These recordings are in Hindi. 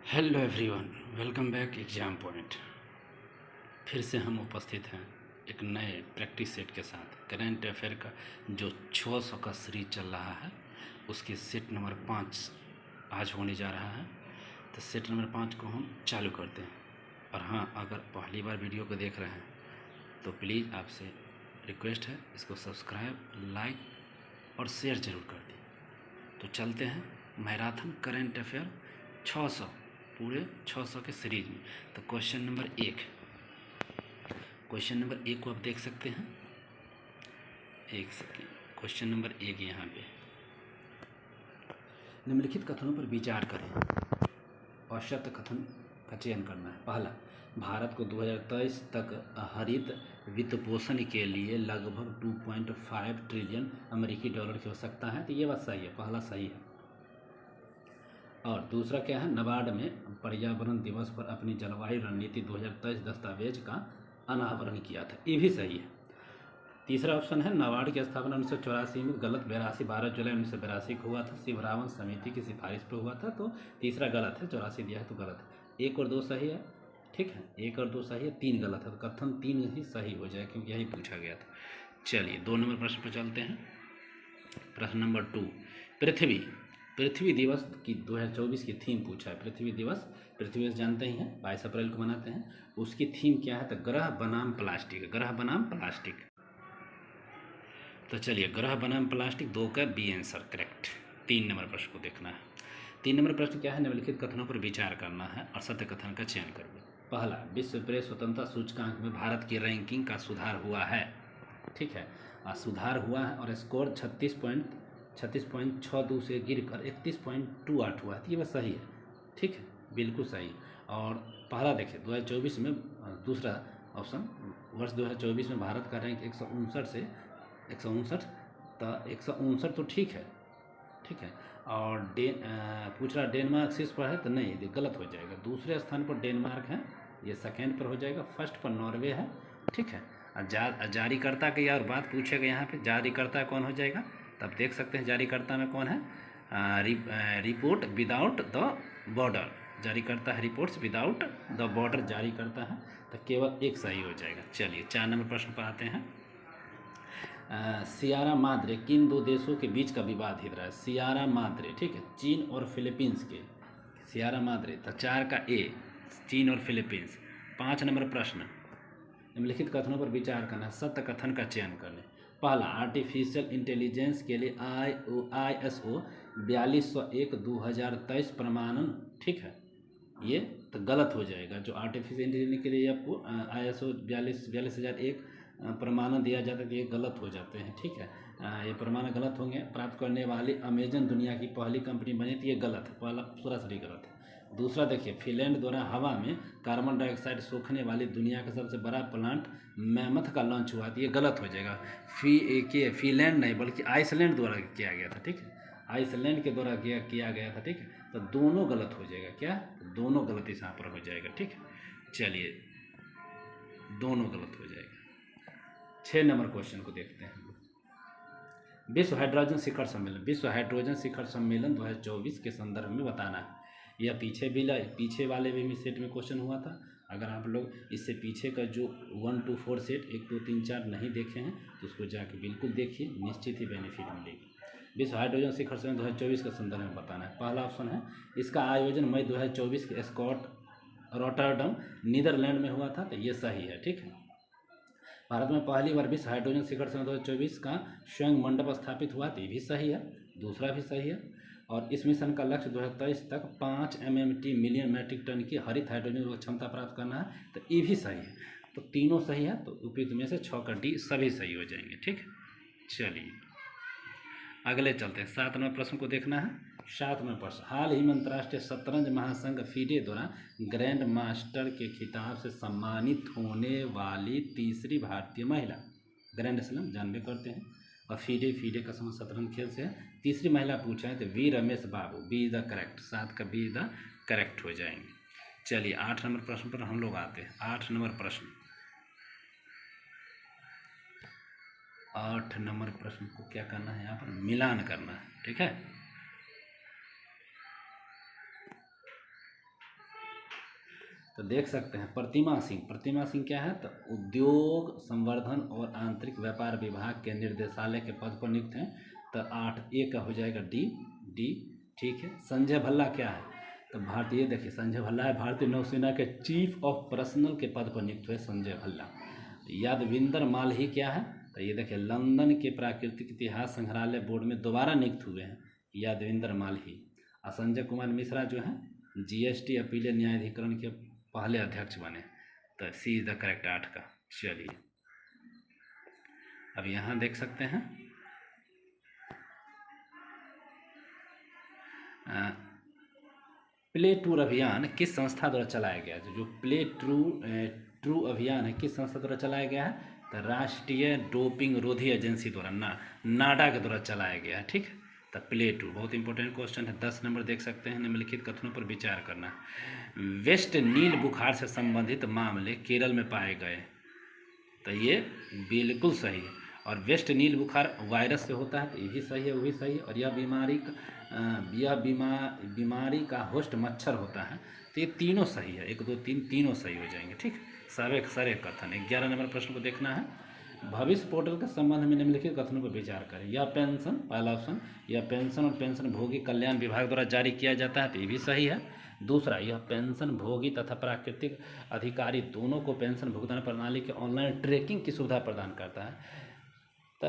Hello everyone, welcome back exam point. फिर से हम उपस्थित हैं एक नए प्रैक्टिस सेट के साथ। करंट अफेयर का जो 600 का सीरीज चल रहा है उसके सेट नंबर 5 आज होने जा रहा है। तो सेट नंबर 5 को हम चालू करते हैं। और हाँ, अगर पहली बार वीडियो को देख रहे हैं तो प्लीज़ आपसे रिक्वेस्ट है, इसको सब्सक्राइब, लाइक और शेयर ज़रूर कर दें। तो चलते हैं मैराथन करंट अफेयर 600, पूरे 600 के सीरीज में। तो क्वेश्चन नंबर 1 को आप देख सकते हैं। एक सेकेंड, क्वेश्चन नंबर 1 यहाँ पे, निम्नलिखित कथनों पर विचार करें और सत्य कथन का चयन करना है। पहला, भारत को 2023 तक हरित वित्तपोषण के लिए लगभग 2.5 ट्रिलियन अमेरिकी डॉलर की आवश्यकता है। तो ये बात सही है, पहला सही है। और दूसरा क्या है, नाबार्ड में पर्यावरण दिवस पर अपनी जलवायु रणनीति 2023 दस्तावेज का अनावरण किया था, ये भी सही है। तीसरा ऑप्शन है, नाबार्ड की स्थापना 1984 में गलत, 12 जुलाई 1982 को हुआ था, शिवरामन समिति की सिफारिश पर हुआ था। तो तीसरा गलत है, 84 दिया है तो गलत है। 1 और 2 सही है, ठीक है, 1 और 2 सही है, 3 गलत है। तो कथन 3 ही सही हो जाए क्योंकि यही पूछा गया था। चलिए 2 नंबर प्रश्न पर चलते हैं। प्रश्न नंबर 2, पृथ्वी दिवस की 2024 की थीम पूछा है। पृथ्वी दिवस जानते ही हैं, 22 अप्रैल को मनाते हैं। उसकी थीम क्या है? तो ग्रह बनाम प्लास्टिक। तो चलिए, ग्रह बनाम प्लास्टिक, 2 का बी आंसर करेक्ट। 3 नंबर प्रश्न को देखना है। 3 नंबर प्रश्न क्या है, निम्नलिखित कथनों पर विचार करना है और सत्य कथन का चयन करना। पहला, विश्व प्रेस स्वतंत्रता सूचकांक में भारत की रैंकिंग का सुधार हुआ है, ठीक है, सुधार हुआ है और स्कोर 36.62 से गिरकर 31.28 हुआ है। तो ये बात सही है, ठीक है, बिल्कुल सही। और पहला देखिए 2024 में, दूसरा ऑप्शन, वर्ष 2024 में भारत का रैंक 159 से 159, तो 159 तो ठीक है, ठीक है। और पूछ रहा डेनमार्क शीर्ष पर है, तो नहीं, ये गलत हो जाएगा। दूसरे स्थान पर डेनमार्क है, ये सेकेंड पर हो जाएगा। फर्स्ट पर नॉर्वे है, ठीक है। जारीकर्ता की और बात पूछेगा यहाँ पे, जारीकर्ता कौन हो जाएगा? तब देख सकते हैं जारीकर्ता में कौन है। रिपोर्ट विदाउट द बॉर्डर, जारी करता है रिपोर्ट्स विदाउट द बॉर्डर जारी करता है। तो केवल एक सही हो जाएगा। चलिए 4 नंबर प्रश्न पर आते हैं। सियारा माद्रे किन 2 देशों के बीच का विवाद हित रहा है? सियारा माद्रे, ठीक है, चीन और फिलीपींस के। सियारा माद्रे, तो 4 का ए, चीन और फिलीपींस। 5 नंबर प्रश्न, निम्नलिखित कथनों पर विचार करना, सत्य कथन का चयन करने। पहला, आर्टिफिशियल इंटेलिजेंस के लिए ISO 4201/2023 प्रमाणन, ठीक है, ये तो गलत हो जाएगा। जो आर्टिफिशियल इंटेलिजेंस के लिए आपको ISO 42001 प्रमाणन दिया जाता है, तो ये गलत हो जाते हैं, ठीक है। ये प्रमाण गलत होंगे। प्राप्त करने वाली अमेजन दुनिया की पहली कंपनी बनी, तो ये गलत है, पहला सरासरी गलत है। दूसरा देखिए, फिनलैंड द्वारा हवा में कार्बन डाइऑक्साइड सोखने वाली दुनिया का सबसे बड़ा प्लांट मैमथ का लॉन्च हुआ, तो ये गलत हो जाएगा। फिनलैंड नहीं बल्कि आइसलैंड द्वारा किया गया था, ठीक है, आइसलैंड के द्वारा किया गया था, ठीक है। तो दोनों गलत हो जाएगा, क्या? दोनों गलत इस यहाँ पर हो जाएगा, ठीक है। चलिए, दोनों गलत हो जाएगा। 6 नंबर क्वेश्चन को देखते हैं। विश्व हाइड्रोजन शिखर सम्मेलन 2024 के संदर्भ में बताना है। यह पीछे वाले भी सेट में क्वेश्चन हुआ था। अगर आप लोग इससे पीछे का जो 1 to 4 सेट 1 2 3 4 नहीं देखे हैं तो उसको जाके बिल्कुल देखिए, निश्चित ही बेनिफिट मिलेगी। विश्व हाइड्रोजन शिखर सम्मेलन 2024 के संदर्भ में बताना है। पहला ऑप्शन है, इसका आयोजन मई 2024 के रॉटरडम नीदरलैंड में हुआ था, तो ये सही है, ठीक है। भारत में पहली बार विश्व हाइड्रोजन शिखर सम्मेलन 2024 का स्वयं मंडप स्थापित हुआ, तो ये भी सही है, दूसरा भी सही है। और इस मिशन का लक्ष्य 2023 तक 5 MMT मिलियन मैट्रिक टन की हरित हाइड्रोजन क्षमता प्राप्त करना है, तो ये भी सही है। तो तीनों सही है, तो उपयुक्त में से 6 का डी सभी सही हो जाएंगे, ठीक है। चलिए अगले चलते हैं। 7 नंबर प्रश्न को देखना है। 7 नंबर प्रश्न, हाल ही में अंतर्राष्ट्रीय शतरंज महासंघ FIDE द्वारा ग्रैंड मास्टर के खिताब से सम्मानित होने वाली तीसरी भारतीय महिला, ग्रैंड स्लैम जानबे करते हैं, और FIDE का संबंध शतरंज खेल से है। तीसरी महिला पूछा है तो V Ramesh Babu, be the correct, 7 का बी द करेक्ट हो जाएंगे। चलिए 8 नंबर प्रश्न पर हम लोग आते हैं। 8 नंबर प्रश्न, 8 नंबर प्रश्न को क्या करना है, यहाँ पर मिलान करना है, ठीक है। तो देख सकते हैं प्रतिमा सिंह क्या है, तो उद्योग संवर्धन और आंतरिक व्यापार विभाग के निर्देशालय के पद पर नियुक्त हैं। तो 8A का हो जाएगा डी। ठीक है। संजय भल्ला क्या है, तो भारतीय, देखिए संजय भल्ला है भारतीय नौसेना के चीफ ऑफ पर्सनल के पद पर नियुक्त हुए संजय भल्ला। यादविंदर माल्ही क्या है, तो ये देखिए लंदन के प्राकृतिक इतिहास संग्रहालय बोर्ड में दोबारा नियुक्त हुए हैं यादविंदर माल्ही। और संजय कुमार मिश्रा जो है GST अपीलीय न्यायाधिकरण के पहले अध्यक्ष बने। तो सी इज द करेक्ट 8 का। चलिए अब यहाँ देख सकते हैं प्ले टूर अभियान किस संस्था द्वारा चलाया गया है। जो प्ले ट्रू अभियान है किस संस्था द्वारा चलाया गया है, तो राष्ट्रीय डोपिंग रोधी एजेंसी द्वारा नाडा के द्वारा चलाया गया है। ठीक है। तो प्ले टू बहुत इंपॉर्टेंट क्वेश्चन है। 10 नंबर देख सकते हैं। निम्नलिखित कथनों पर विचार करना। वेस्ट नील बुखार से संबंधित मामले केरल में पाए गए, तो ये बिल्कुल सही है। और वेस्ट नील बुखार वायरस से होता है, तो ये भी सही है, वो भी सही है। और यह बीमारी का होस्ट मच्छर होता है। तो ये तीनों सही है, 1 2 3 तीनों सही हो जाएंगे। ठीक, सारे कथन। 11 नंबर प्रश्न को देखना है। भविष्य पोर्टल के संबंध में निम्नलिखित कथनों पर विचार करें। यह पेंशन, पहला ऑप्शन, यह पेंशन और पेंशन भोगी कल्याण विभाग द्वारा जारी किया जाता है, तो ये भी सही है। दूसरा, यह पेंशन भोगी तथा प्राकृतिक अधिकारी दोनों को पेंशन भुगतान प्रणाली के ऑनलाइन ट्रैकिंग की सुविधा प्रदान करता है। तो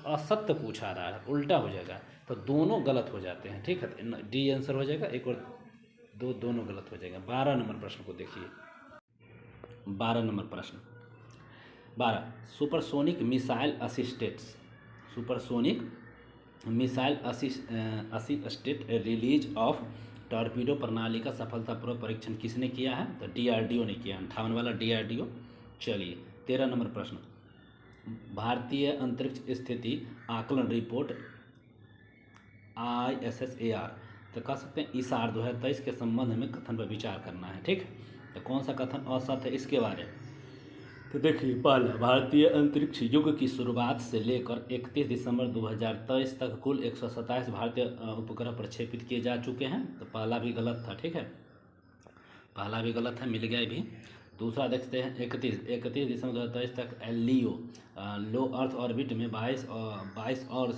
असत्य पूछा रहा है, उल्टा हो जाएगा, तो दोनों गलत हो जाते हैं। ठीक है, डी आंसर हो जाएगा। 1 और 2 दोनों गलत हो जाएगा। 12 नंबर प्रश्न को देखिए। 12 नंबर प्रश्न 12, supersonic missile assisted release of torpedo प्रणाली का सफलतापूर्वक परीक्षण किसने किया है, तो DRDO ने किया। 58 वाला DRDO। चलिए 13 नंबर प्रश्न, भारतीय अंतरिक्ष स्थिति आकलन रिपोर्ट ISSAR, तो कह सकते हैं ISAR 2023 के संबंध में कथन पर विचार करना है। ठीक, तो कौन सा कथन असत्य है इसके बारे में, तो देखिए पहला, भारतीय अंतरिक्ष युग की शुरुआत से लेकर 31 दिसंबर 2023 तक कुल 127 भारतीय उपग्रह प्रक्षेपित किए जा चुके हैं, तो पहला भी गलत था। ठीक है, पहला भी गलत है, मिल गया भी। दूसरा देखते हैं 31 दिसंबर 2023 तक LEO लो अर्थ ऑर्बिट में 22 और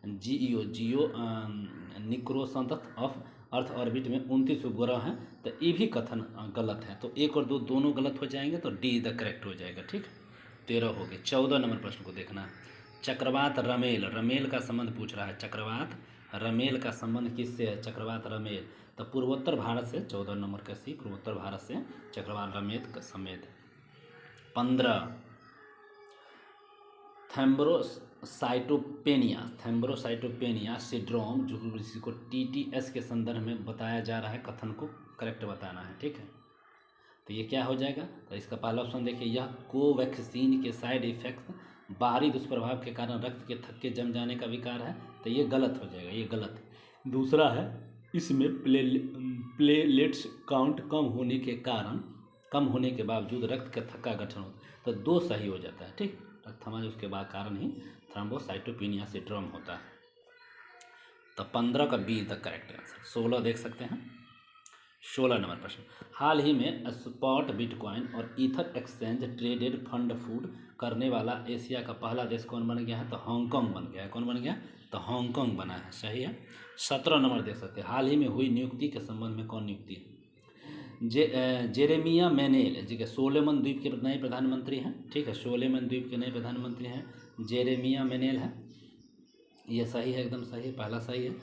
जियो निक्रोसंत ऑफ अर्थ ऑर्बिट में 29 उपग्रह हैं, तो ये भी कथन गलत है। तो 1 और 2 दोनों गलत हो जाएंगे, तो डी द करेक्ट हो जाएगा। ठीक, 13 हो गए। 14 नंबर प्रश्न को देखना है। चक्रवात रमेल का संबंध पूछ रहा है। चक्रवात रमेल का संबंध किससे है, चक्रवात रमेल, तो पूर्वोत्तर भारत से। 14 नंबर का सी, पूर्वोत्तर भारत से चक्रवात रमेल का समेत। 15, थैम्ब्रोसाइटोपेनिया सिंड्रोम, जो जिसको TTS के संदर्भ में बताया जा रहा है, कथन को करेक्ट बताना है। ठीक है, तो ये क्या हो जाएगा, तो इसका पहला ऑप्शन देखिए, यह कोवैक्सीन के साइड इफेक्ट बाहरी दुष्प्रभाव के कारण रक्त के थक्के जम जाने का विकार है, तो ये गलत हो जाएगा, ये गलत है। दूसरा है, इसमें प्लेलेट्स काउंट कम होने के बावजूद रक्त का थक्का गठन हो, तो 2 सही हो जाता है। ठीक, रक्तमांस उसके बाद कारण ही थ्रोम्बोसाइटोपेनिया सिंड्रोम होता है। तो 15 का बी द करेक्ट आंसर। 16 देख सकते हैं। 16 नंबर प्रश्न, हाल ही में स्पॉट बिटकॉइन और ether exchange traded fund food करने वाला एशिया का पहला देश कौन बन गया है, तो हांगकांग बन गया है। कौन बन गया, तो हांगकांग बना है, सही है। 17 नंबर देख सकते हैं, हाल ही में हुई नियुक्ति के संबंध में कौन नियुक्ति है, जेरेमिया मेनेल, ठीक है, सोलोमन द्वीप के नए प्रधानमंत्री हैं। ठीक है, सोलोमन द्वीप के नए प्रधानमंत्री हैं जेरेमिया मेनेल है, ये सही है, एकदम सही है, पहला सही है।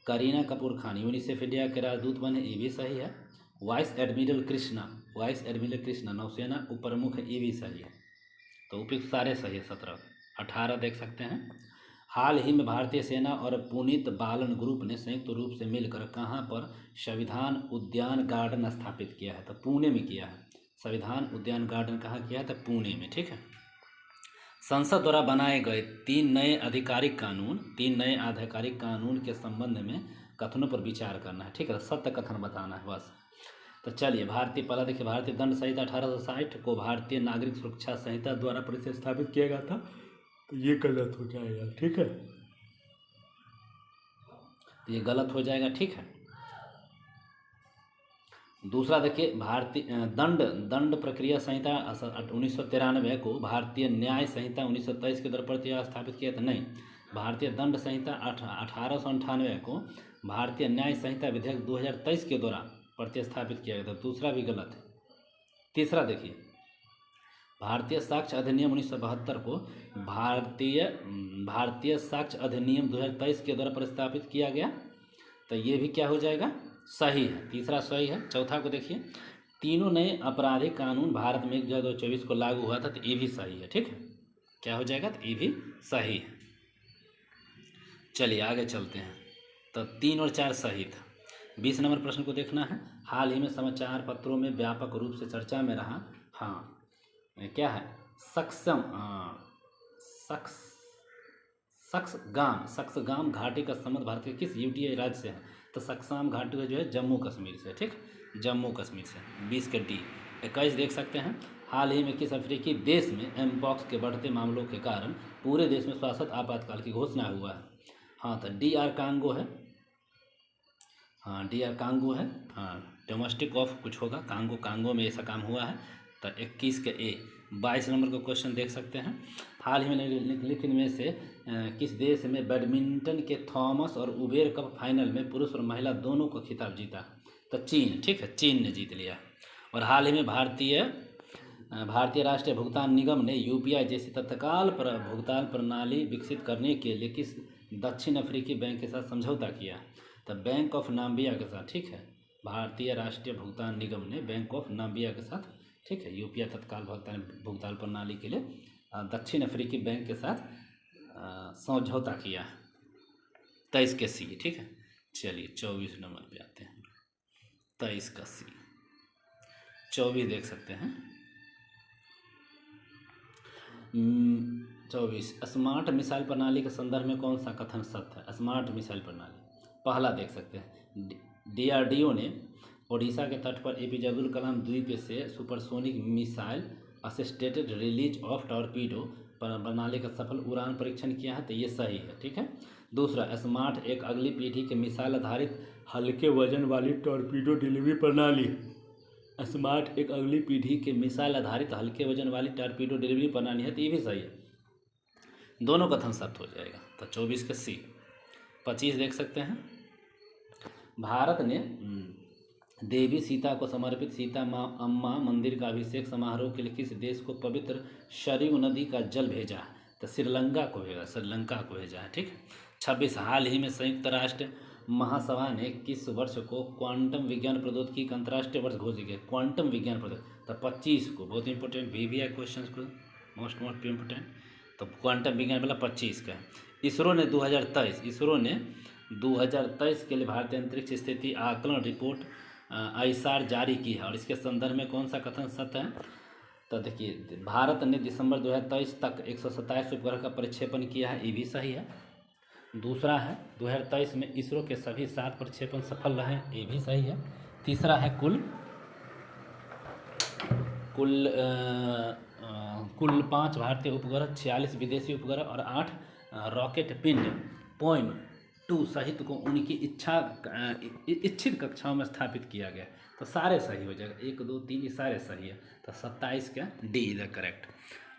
करीना कपूर खान यूनिसेफ इंडिया के राजदूत बने, ये भी सही है। वाइस एडमिरल कृष्णा नौसेना उप प्रमुख है, ये भी सही है। तो उपयुक्त सारे सही है। 17 18 देख सकते हैं, हाल ही में भारतीय सेना और पुनीत बालन ग्रुप ने संयुक्त रूप से मिलकर कहाँ पर संविधान उद्यान गार्डन स्थापित किया है, तो पुणे में किया है। संविधान उद्यान गार्डन कहाँ किया है, तो पुणे में। ठीक है, संसद द्वारा बनाए गए 3 नए आधिकारिक कानून के संबंध में कथनों पर विचार करना है। ठीक है, सत्य कथन बताना है बस। तो चलिए, पहला देखिए, भारतीय दंड संहिता 1860 को भारतीय नागरिक सुरक्षा संहिता द्वारा प्रतिस्थापित किया गया था, तो ये गलत हो जाएगा। ठीक है, तो ये गलत हो जाएगा। ठीक है, दूसरा देखिए, भारतीय दंड दंड प्रक्रिया संहिता 1993 को भारतीय न्याय संहिता 1923 के द्वारा प्रतिस्थापित किया था। नहीं, भारतीय दंड संहिता 1898 को भारतीय न्याय संहिता विधेयक 2023 के द्वारा प्रतिस्थापित किया गया था। दूसरा भी गलत है। तीसरा देखिए, भारतीय साक्ष्य अधिनियम 1972 को भारतीय साक्ष्य अधिनियम 2023 के द्वारा प्रतिस्थापित किया गया, तो ये भी क्या हो जाएगा, सही है। तीसरा सही है। चौथा को देखिए, तीनों नए आपराधिक कानून भारत में 1/2024 को लागू हुआ था, तो ये भी सही है। ठीक है, क्या हो जाएगा, तो ये भी सही है। चलिए आगे चलते हैं। तो 3 और 4 सही था। 20 नंबर प्रश्न को देखना है। हाल ही में समाचार पत्रों में व्यापक रूप से चर्चा में रहा, हाँ क्या है, सक्सगाम घाटी का संबंध भारत के किस यूटीआई राज्य से है, तो सक्सगाम घाटी जो है जम्मू कश्मीर से। ठीक, जम्मू कश्मीर से। 20 के डी। 21 देख सकते हैं, हाल ही में किस अफ्रीकी देश में एमपॉक्स के बढ़ते मामलों के कारण पूरे देश में स्वास्थ्य आपातकाल की घोषणा हुआ है, हाँ तो DR कांगो है, हाँ DR कांगो है, हाँ डोमेस्टिक ऑफ कुछ होगा, कांगो में ऐसा काम हुआ है। तो 21 के ए। 22 नंबर का क्वेश्चन देख सकते हैं, हाल ही में निम्नलिखित में से किस देश में बैडमिंटन के थॉमस और उबेर कप फाइनल में पुरुष और महिला दोनों को खिताब जीता, तो चीन। ठीक है, चीन ने जीत लिया। और हाल ही में भारतीय राष्ट्रीय भुगतान निगम ने UPI जैसी तत्काल भुगतान प्रणाली विकसित करने के लिए किस दक्षिण अफ्रीकी बैंक के साथ समझौता किया, तो बैंक ऑफ नाम्बिया के साथ। ठीक है, भारतीय राष्ट्रीय भुगतान निगम ने बैंक ऑफ नाम्बिया के साथ, ठीक है, UPI तत्काल भुगतान प्रणाली के लिए दक्षिण अफ्रीकी बैंक के साथ समझौता किया। 23 के सी। ठीक है, चलिए 24 नंबर पे आते हैं। 23 का सी। 24 देख सकते हैं। 24 स्मार्ट मिसाइल प्रणाली के संदर्भ में कौन सा कथन सत्य है। स्मार्ट मिसाइल प्रणाली, पहला देख सकते हैं, DRDO ने ओडिशा के तट पर APJ अब्दुल कलाम द्वीप से supersonic missile assisted release of torpedo प्रणाली का सफल उड़ान परीक्षण किया है, तो ये सही है। ठीक है। दूसरा, स्मार्ट एक अगली पीढ़ी के मिसाइल आधारित हल्के वजन वाली टॉर्पीडो डिलीवरी प्रणाली। स्मार्ट एक अगली पीढ़ी के मिसाइल आधारित हल्के वजन वाली टॉर्पीडो डिलीवरी प्रणाली है, तो ये भी सही है। दोनों कथन सत्य हो जाएगा, तो 24 का सी। 25 देख सकते हैं, भारत ने देवी सीता को समर्पित सीता माँ अम्मा मंदिर का अभिषेक समारोह के लिए किस देश को पवित्र सरयू नदी का जल भेजा है, तो श्रीलंका को भेजा है। ठीक। 26, हाल ही में संयुक्त राष्ट्र महासभा ने किस वर्ष को क्वांटम विज्ञान प्रौद्योगिकी का अंतर्राष्ट्रीय वर्ष घोषित किया, क्वांटम विज्ञान प्रौद्योगिकी, तो 25 को। बहुत इंपॉर्टेंट VVI क्वेश्चन को, मोस्ट इंपॉर्टेंट। तो क्वांटम विज्ञान वाला 25 का है। इसरो ने 2023 के लिए भारतीय अंतरिक्ष स्थिति आकलन रिपोर्ट ISAR जारी की है, और इसके संदर्भ में कौन सा कथन सत्य है, तो देखिए, भारत ने दिसंबर 2023 तक 127 उपग्रह का प्रक्षेपण किया है, ये भी सही है। दूसरा है 2023 में इसरो के सभी 7 प्रक्षेपण सफल रहे, ये भी सही है। तीसरा है कुल 5 भारतीय उपग्रह, 46 विदेशी उपग्रह और 8 रॉकेट पिंड पॉइंट 2 सहित को उनकी इच्छित कक्षाओं में स्थापित किया गया, तो सारे सही हो जाएगा। 1 2 3 ये सारे सही है, तो 27 का डी इज द करेक्ट।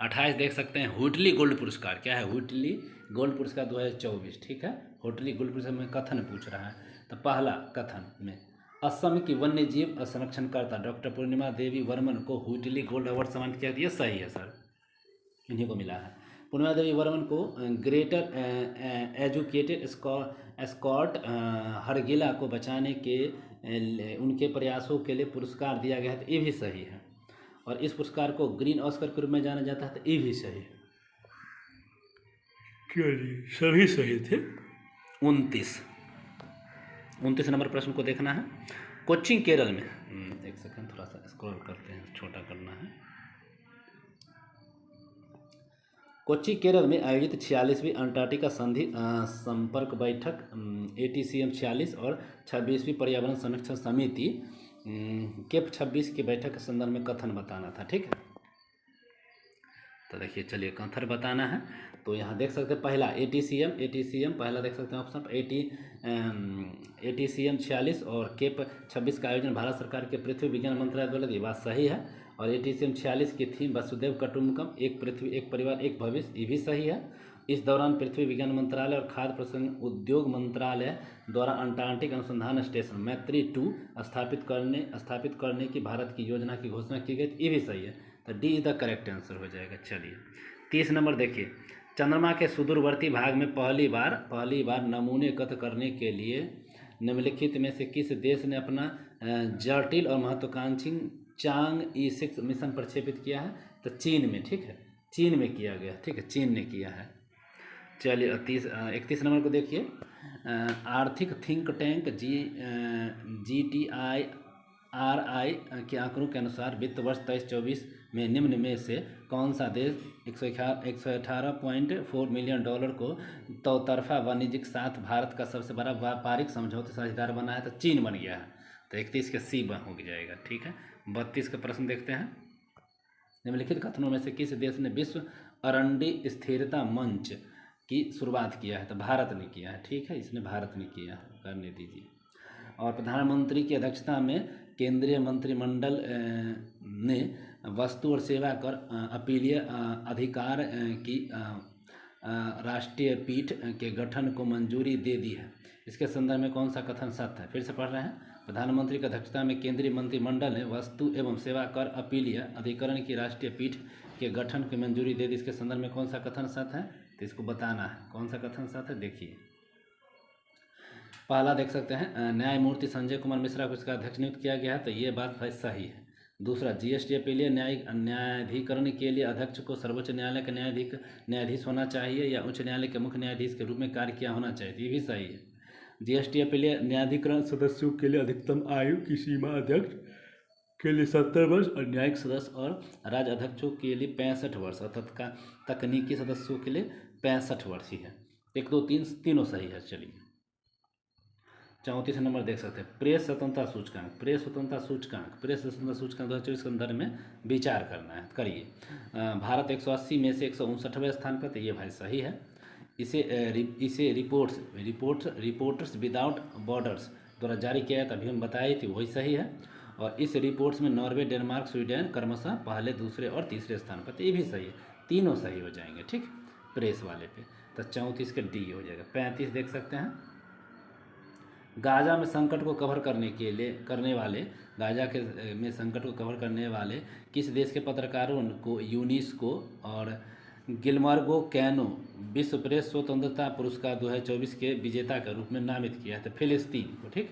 28 देख सकते हैं, हुटली गोल्ड पुरस्कार क्या है, हुटली गोल्ड पुरस्कार 2024। ठीक है, हुटली गोल्ड पुरस्कार में कथन पूछ रहा है, तो पहला कथन में असम की वन्य जीव संरक्षणकर्ता डॉक्टर पूर्णिमा देवी वर्मन को हुटली गोल्ड अवार्ड सम्मानित किया, ये सही है सर, इन्हीं को मिला है। पूर्णिमा देवी वर्मन को ग्रेटर एजुकेटेड एस्कॉर्ट हरगिला को बचाने के उनके प्रयासों के लिए पुरस्कार दिया गया है, तो ये भी सही है। और इस पुरस्कार को ग्रीन ऑस्कर के रूप में जाना जाता है, तो ये भी सही है। सभी सही थे। 29 नंबर प्रश्न को देखना है। कोच्चि केरल में, एक सेकंड थोड़ा सा स्क्रॉल करते हैं, छोटा करना है। कोच्चि केरल में आयोजित 46वीं अंटार्कटिका संधि संपर्क बैठक ATCM 46 और 26वीं पर्यावरण संरक्षण समिति केप 26 की बैठक के संदर्भ में कथन बताना था। ठीक है, तो देखिए चलिए कंथर बताना है। तो यहाँ देख सकते हैं पहला ATCM पहला देख सकते हैं ऑप्शन पर ATCM 46 और केप 26 का आयोजन भारत सरकार के पृथ्वी विज्ञान मंत्रालय द्वारा, ये बात सही है। और ATCM 46 की थीम वसुधैव कुटुंबकम, एक पृथ्वी एक परिवार एक भविष्य, ये भी सही है। इस दौरान पृथ्वी विज्ञान मंत्रालय और खाद्य प्रसंस्करण उद्योग मंत्रालय द्वारा अंटार्कटिक अनुसंधान स्टेशन मैत्री 2 स्थापित करने की भारत की योजना की घोषणा की गई, ये भी सही है। तो D is the correct answer हो जाएगा। चलिए 30 नंबर देखिए, चंद्रमा के सुदूरवर्ती भाग में पहली बार नमूने एकत्र करने के लिए निम्नलिखित में से किस देश ने अपना जटिल और महत्वाकांक्षी चांग-E6 मिशन प्रक्षेपित किया है? तो चीन में, ठीक है, चीन में किया गया, ठीक है, चीन ने किया है। चलिए 31 नंबर को देखिए, आर्थिक थिंक टैंक GTIRI के आंकड़ों के अनुसार वित्त वर्ष 23-24 में निम्न में से कौन सा देश 118.4 मिलियन डॉलर को तौतरफा वाणिज्यिक साथ भारत का सबसे बड़ा व्यापारिक समझौते साझेदार बना है? तो चीन बन गया है। तो 31 का C हो जाएगा, ठीक है। 32 का प्रश्न देखते हैं, निम्नलिखित कथनों में से किस देश ने विश्व अरंडी स्थिरता मंच की शुरुआत किया है? तो भारत ने किया है, ठीक है, इसने भारत ने किया है, करने दीजिए। और प्रधानमंत्री की अध्यक्षता में केंद्रीय मंत्रिमंडल ने वस्तु और सेवा कर अपीलीय अधिकार की राष्ट्रीय पीठ के गठन को मंजूरी दे दी है। इसके संदर्भ में कौन सा कथन सत्य है? फिर से पढ़ रहे हैं, प्रधानमंत्री की अध्यक्षता में केंद्रीय मंत्रिमंडल ने वस्तु एवं सेवा कर अपीलीय अधिकरण की राष्ट्रीय पीठ के गठन की मंजूरी दे दी। इसके संदर्भ में कौन सा कथन सत्य है? तो इसको बताना है कौन सा कथन सत्य है। देखिए पहला देख सकते हैं, न्यायमूर्ति संजय कुमार मिश्रा को इसका अध्यक्ष नियुक्त किया गया है, तो ये बात भाई सही है। दूसरा, GST अपीलीय न्यायाधिकरण के लिए अध्यक्ष को सर्वोच्च न्यायालय का न्यायाधीश होना चाहिए या उच्च न्यायालय के मुख्य न्यायाधीश के रूप में कार्य किया होना चाहिए, ये भी सही है। GST अपीलीय न्यायाधिकरण सदस्यों के लिए अधिकतम आयु की सीमा अध्यक्ष के लिए 70 वर्ष और न्यायिक सदस्य और राज्य अध्यक्षों के लिए 65 वर्ष और तकनीकी सदस्यों के लिए 65 वर्ष ही है। 1, 2, 3 तीनों सही है। चलिए 34 नंबर देख सकते हैं, प्रेस स्वतंत्रता सूचकांक 2024 के संदर्भ में विचार करना है, करिए। भारत 180 में से 159वें स्थान पर, तो ये भाई सही है। इसे रिपोर्टर्स विदाउट बॉर्डर्स द्वारा जारी किया है, तभी हम बताए थे, वही सही है। और इस रिपोर्ट्स में नॉर्वे, डेनमार्क, स्वीडन क्रमशः पहले, दूसरे और तीसरे स्थान पर, तो ये भी सही है, तीनों सही हो जाएंगे, ठीक, प्रेस वाले पे। तो 34 का D हो जाएगा। 35 देख सकते हैं, गाजा में संकट को कवर करने वाले किस देश के पत्रकारों को यूनेस्को और गिलमर्गो कैनो विश्व प्रेस स्वतंत्रता पुरस्कार 2024 के विजेता के रूप में नामित किया है? तो फिलिस्तीन को, ठीक,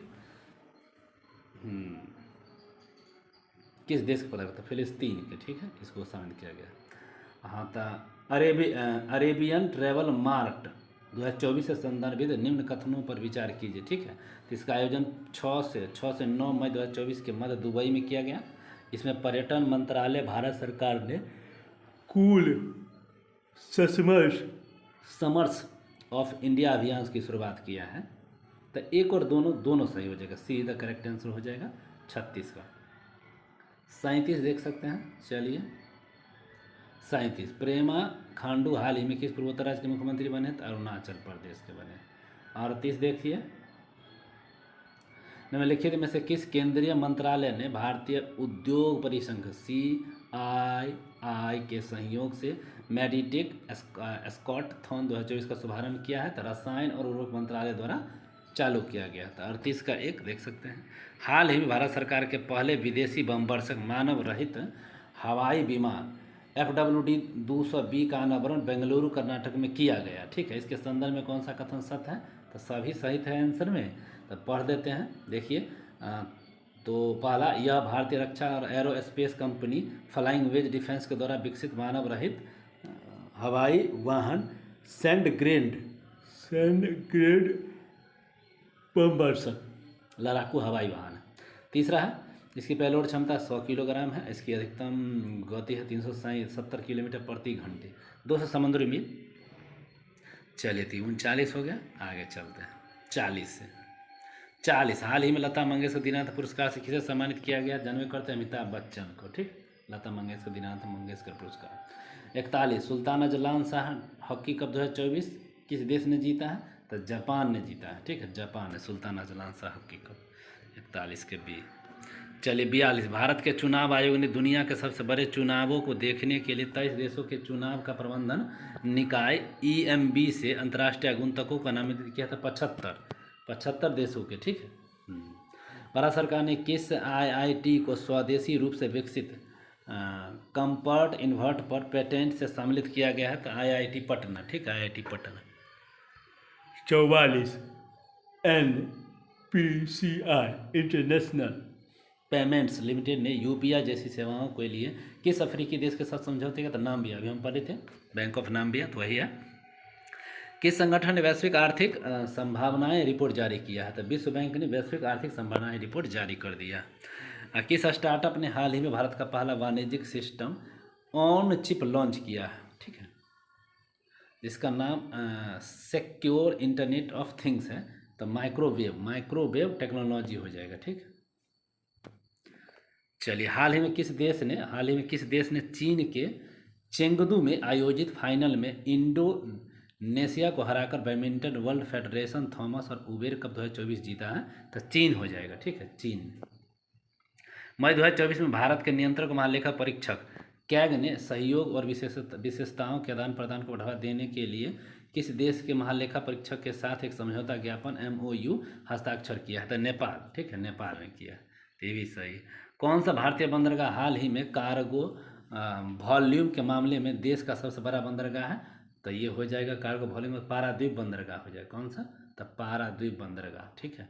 किस देश के पत्रकार? फिलिस्तीन के, ठीक है, इसको शामिल किया गया। हाँ, तो अरेबियन ट्रैवल मार्ट 2024 से संदर्भित निम्न कथनों पर विचार कीजिए, ठीक है। तो इसका आयोजन 6 से 9 मई 2024 के मध्य दुबई में किया गया। इसमें पर्यटन मंत्रालय भारत सरकार ने कूल समर्स ऑफ इंडिया अभियान की शुरुआत किया है। तो एक और दोनों सही हो जाएगा, C द करेक्ट आंसर हो जाएगा 36 का। 37 देख सकते हैं, चलिए 37, प्रेमा खांडू हाल ही में किस पूर्वोत्तर राज्य के मुख्यमंत्री बने? तो अरुणाचल प्रदेश के बने। 38 देखिए, निम्नलिखित में से किस केंद्रीय मंत्रालय ने भारतीय उद्योग परिसंघ CII के सहयोग से मेडिटेक स्कॉट-थॉन 2024 का शुभारंभ किया है? तो रसायन और उर्वरक मंत्रालय द्वारा चालू किया गया था। 38 का 1 देख सकते हैं, हाल ही में भारत सरकार के पहले विदेशी बमवर्षक मानव रहित हवाई विमान FWD 220 का अनावरण बेंगलुरु कर्नाटक में किया गया, ठीक है। इसके संदर्भ में कौन सा कथन सत्य है? तो सभी सही थे आंसर में, तो पढ़ देते हैं। देखिए तो पहला, यह भारतीय रक्षा और aerospace company Flying Wedge Defence के द्वारा विकसित मानव रहित हवाई वाहन सैंडग्रेड बमवर्षक लड़ाकू हवाई वाहन है। तीसरा है, इसकी पेलोड क्षमता 100 किलोग्राम है, इसकी अधिकतम गति है 370 किलोमीटर प्रति घंटे, 200 समुद्री मील। चलिए 39 हो गया, आगे चलते हैं 40 से। 40, हाल ही में लता मंगेशकर दीननाथ पुरस्कार से किसे सम्मानित किया गया? जन्मे करते अमिताभ बच्चन को, ठीक, लता मंगेशकर दीननाथ मंगेशकर पुरस्कार। 41 Sultan Azlan Shah hockey cup 2024 किस देश ने जीता है? तो जापान ने जीता है, ठीक है, जापान ने Sultan Azlan Shah hockey cup 41 के बी। चलिए 42 भारत के चुनाव आयोग ने दुनिया के सबसे बड़े चुनावों को देखने के लिए 23 देशों के चुनाव का प्रबंधन निकाय EMB से अंतर्राष्ट्रीय आगंतुकों का नामांकित किया था 75 देशों के, ठीक है। भारत सरकार ने किस IIT को स्वदेशी रूप से विकसित कंपर्ट इन्वर्ट पर पेटेंट से सम्मिलित किया गया है? तो IIT पटना, ठीक है, IIT Patna. 44 NPCI international payments limited ने UPI जैसी सेवाओं के लिए किस अफ्रीकी देश के साथ समझौते का? तो नाम्बिया, अभी हम पढ़े थे, बैंक ऑफ नाम्बिया, तो वही है। किस संगठन ने वैश्विक आर्थिक संभावनाएं रिपोर्ट जारी किया है? तो विश्व बैंक ने वैश्विक आर्थिक संभावनाएं रिपोर्ट जारी कर दिया। किस स्टार्टअप ने हाल ही में भारत का पहला वाणिज्यिक सिस्टम ऑन चिप लॉन्च किया है? ठीक है, जिसका नाम सिक्योर इंटरनेट ऑफ थिंग्स है, तो माइक्रोवेव टेक्नोलॉजी हो जाएगा, ठीक है। चलिए हाल ही में किस देश ने चीन के चेंगदू में आयोजित फाइनल में इंडोनेशिया को हराकर बैडमिंटन वर्ल्ड फेडरेशन थॉमस और उबेर कप 2024 जीता है? तो चीन हो जाएगा, ठीक है, चीन। मई 2024 में भारत के नियंत्रक महालेखा परीक्षक कैग ने सहयोग और विशेषताओं के आदान प्रदान को बढ़ावा देने के लिए किस देश के महालेखा परीक्षक के साथ एक समझौता ज्ञापन MOU हस्ताक्षर किया है? तो नेपाल, ठीक है, नेपाल में किया, ये भी सही। कौन सा भारतीय बंदरगाह हाल ही में कार्गो वॉल्यूम के मामले में देश का सबसे बड़ा बंदरगाह है? तो ये हो जाएगा कार्गो वॉल्यूम में पारादीप बंदरगाह हो जाएगा। कौन सा? तो पारादीप बंदरगाह, ठीक है।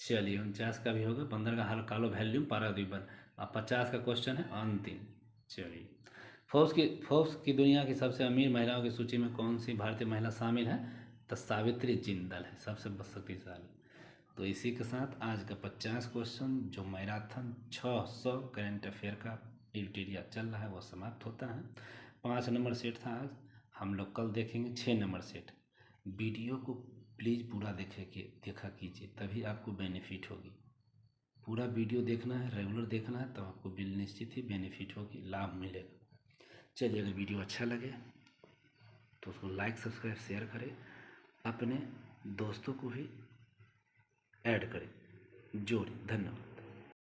चलिए 49 का भी होगा बंदरगाह हाल कालो वॉल्यूम पारादीप। अब 50 का क्वेश्चन है अंतिम। चलिए फोर्ब्स की दुनिया की सबसे अमीर महिलाओं की सूची में कौन सी भारतीय महिला शामिल है? तो सावित्री जिंदल है सबसे शक्तिशाली। तो इसी के साथ आज का 50 क्वेश्चन जो मैराथन 600 करंट अफेयर का एडिटोरियल चल रहा है वो समाप्त होता है। 5 नंबर सेट था आज, हम लोग कल देखेंगे 6 नंबर सेट। वीडियो को प्लीज़ पूरा देखा कीजिए, तभी आपको बेनिफिट होगी। पूरा वीडियो देखना है, रेगुलर देखना है, तब आपको बिल निश्चित ही बेनिफिट होगी, लाभ मिलेगा। चलिए अगर वीडियो अच्छा लगे तो उसको लाइक सब्सक्राइब शेयर करें, अपने दोस्तों को भी ऐड करें, जोड़ें। धन्यवाद।